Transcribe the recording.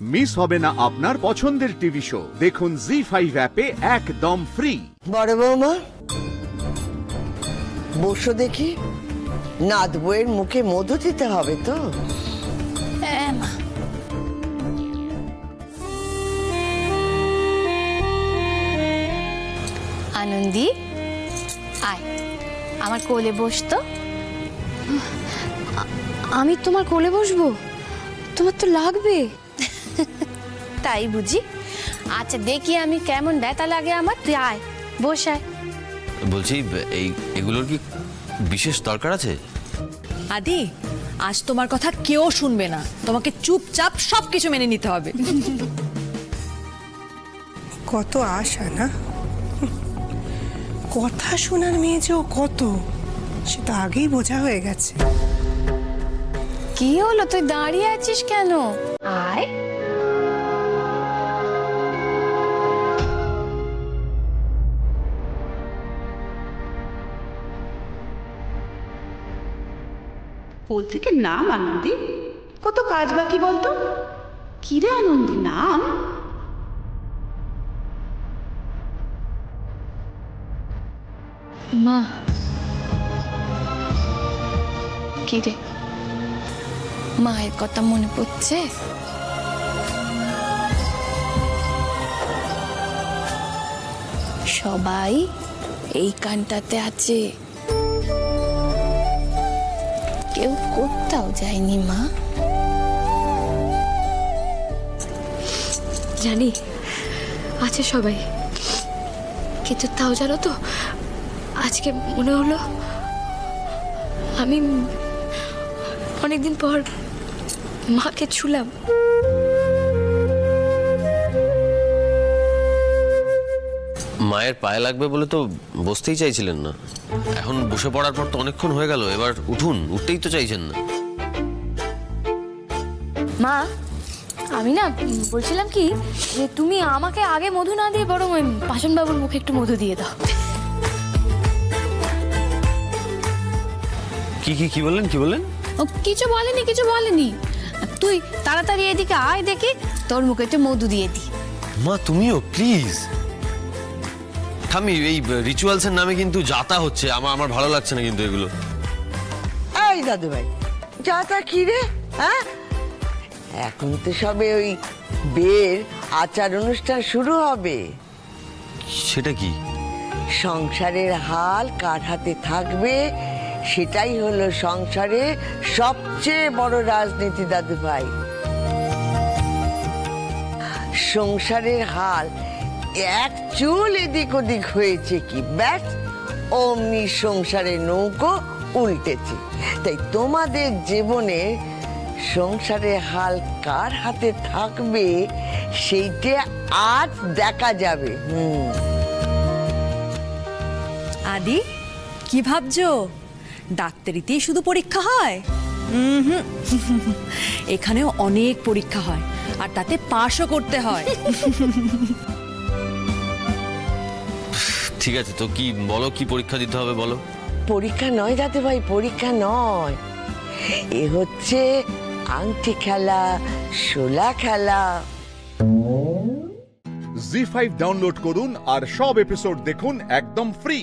Miss হবে না আপনার পছন্দের টিভি শো। দেখুন জি5 অ্যাপে একদম ফ্রি। বড় বৌমা বসো দেখি, নাত বউয়ের মুখে মধু দিতে হবে তো। হ্যাঁ মা। আনন্দি আয় আমার কোলে বস তো। আমি তোমার কোলে বসবো? তোমার তো লাগবে। তাই বুঝি? আচ্ছা দেখি আমি কেমন ব্যথা লাগে আমার, তুই আয় বসায়। বলছি এগুলোর কি বিশেষ দরকার আছে? আদি, আজ তোমার কথা কেউ শুনবে না, তোমাকে চুপচাপ সবকিছু মেনে নিতে হবে। কত আশা না, কথা শোনার মেয়ে যে ও কত, সে তো আগেই বোঝা হয়ে গেছে। কি হলো, তুই দাঁড়িয়ে আছিস কেন? আয়। কোল থেকে নাম আনন্দি, কত কাজ বাকি বলতো। কিরে আনন্দি নাম। মা কিরে মায়ের কথা মনে পড়ছে? সবাই এই কানটাতে আছে, কেউ কোথাও যায়নি মা। জানি আছে সবাই, কিন্তু তাও জানো তো আজকে মনে হলো আমি অনেকদিন পর মাকে ছুলাম। মায়ের পায়ে লাগবে বলে তো বসতেই চাইছিলেন না, এখন বসে পড়ার পর তো অনেকক্ষণ হয়ে গেল, এবার উঠুন, উঠতেই তো চাইছেন না। মা আমি না বলছিলাম কি, যে তুমি আমাকে আগে মধু না দিয়ে বরং ওই পাষাণ বাবুর মুখে একটু মধু দিয়ে দাও। কি বললেন, কি বললেন? কিছু বলেনি। তুই তাড়াতাড়ি এদিকে আয়, দেখি তোর মুখে একটু মধু দিয়ে দি। মা তুমিও প্লিজ। ঠাম্মি, এই রিচুয়ালস এর নামে কিন্তু যাতা হচ্ছে, আমার ভালো লাগছে না কিন্তু এগুলো। এই দাদু ভাই, যাতা কি রে? হ্যাঁ, এখন তো সবে ওই বিয়ের আচার অনুষ্ঠান শুরু হবে। সেটা কি? সংসারের হাল কার হাতে থাকবে, সেটাই হলো সংসারের সবচেয়ে বড় রাজনীতি দাদু ভাই। সংসারের হাল এক চুল এদিক ওদিক হয়েছে কি ব্যাস অমনি সংসারের নৌকো উল্টেছে। তাই তোমাদের জীবনে সংসারের হাল কার হাতে থাকবে সেইটা আজ দেখা যাবে। আদি, কি ভাবছো ডাক্তারিতেই শুধু পরীক্ষা হয়? এখানেও অনেক পরীক্ষা হয়, আর তাতে পাশও করতে হয়। ঠিক আছে তো, কি বলো, কি পরীক্ষা দিতে হবে বলো। পরীক্ষা নয় দাদু ভাই, পরীক্ষা নয়, এ হচ্ছে আংটি খেলা, শোলা খেলা। জি5 ডাউনলোড করুন আর সব এপিসোড দেখুন একদম ফ্রি।